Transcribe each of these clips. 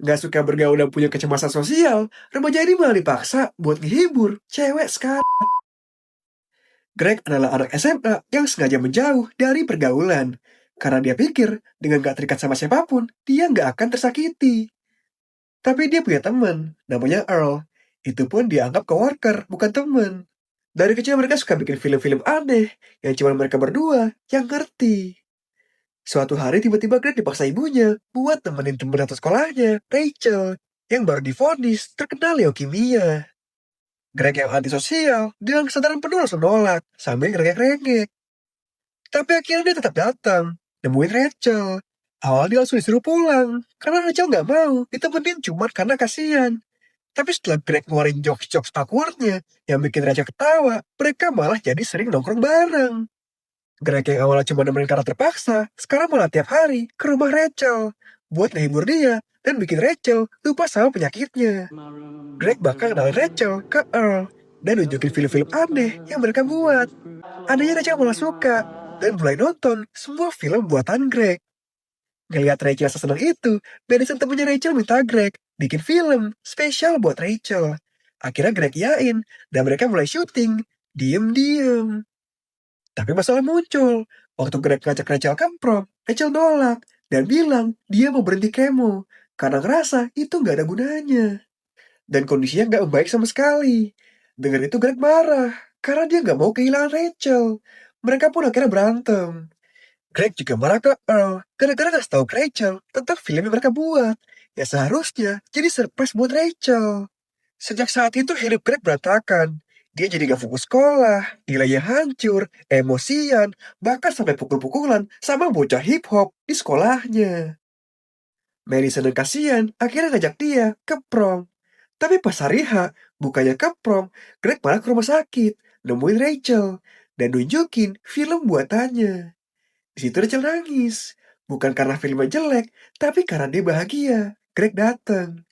Nggak suka bergaul dan punya kecemasan sosial, remaja ini malah dipaksa buat ngehibur cewek sekarang. Greg adalah anak SMA yang sengaja menjauh dari pergaulan. Karena dia pikir dengan gak terikat sama siapapun, dia nggak akan tersakiti. Tapi dia punya teman, namanya Earl. Itu pun dianggap coworker, bukan teman. Dari kecil mereka suka bikin film-film aneh, yang cuma mereka berdua yang ngerti. Suatu hari tiba-tiba Greg dipaksa ibunya buat temenin temen satu sekolahnya, Rachel, yang baru divonis terkena leukemia. Greg yang antisosial, dengan kesadaran penuh langsung nolak, sambil ngerengek-rengek. Tapi akhirnya dia tetap datang, nemuin Rachel. Awalnya dia langsung disuruh pulang, karena Rachel nggak mau ditemenin cuma karena kasihan. Tapi setelah Greg ngeluarin jokes-jokes awkwardnya yang bikin Rachel ketawa, mereka malah jadi sering nongkrong bareng. Greg yang awalnya cuma nemenin karena terpaksa, sekarang malah tiap hari ke rumah Rachel buat ngehibur dia dan bikin Rachel lupa sama penyakitnya. Greg bahkan kenalin Rachel ke Earl dan nunjukin film-film aneh yang mereka buat. Adanya Rachel malah suka dan mulai nonton semua film buatan Greg. Ngeliat Rachel sesenang itu, Madison temennya Rachel minta Greg bikin film spesial buat Rachel. Akhirnya Greg yain dan mereka mulai syuting diem-diem. Tapi masalah muncul. Waktu Greg ngajak Rachel ke prom, Rachel nolak dan bilang dia mau berhenti kemo karena ngerasa itu nggak ada gunanya. Dan kondisinya nggak baik sama sekali. Dengan itu Greg marah karena dia nggak mau kehilangan Rachel. Mereka pun akhirnya berantem. Greg juga marah ke Earl gara-gara ngasih tahu ke Rachel tentang film yang mereka buat. Ya seharusnya jadi surprise buat Rachel. Sejak saat itu hidup Greg berantakan. Dia jadi gak fokus sekolah, nilainya hancur, emosian, bahkan sampai pukul-pukulan sama bocah hip hop di sekolahnya. Madison dan kasihan akhirnya ngajak dia ke prom. Tapi pas hari H, bukannya ke prom, Greg malah ke rumah sakit, nemuin Rachel, dan nunjukin film buatannya. Di situ Rachel nangis. Bukan karena filmnya jelek, tapi karena dia bahagia. Greg datang.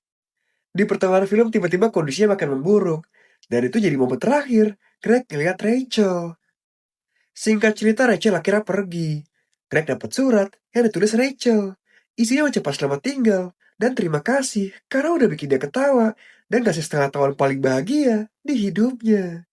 Di pertengahan film tiba-tiba kondisinya makin memburuk. Dan itu jadi momen terakhir Greg ngeliat Rachel. Singkat cerita Rachel akhirnya pergi. Greg dapat surat yang ditulis Rachel. Isinya ucapan selamat tinggal dan terima kasih karena udah bikin dia ketawa dan kasih setengah tahun paling bahagia di hidupnya.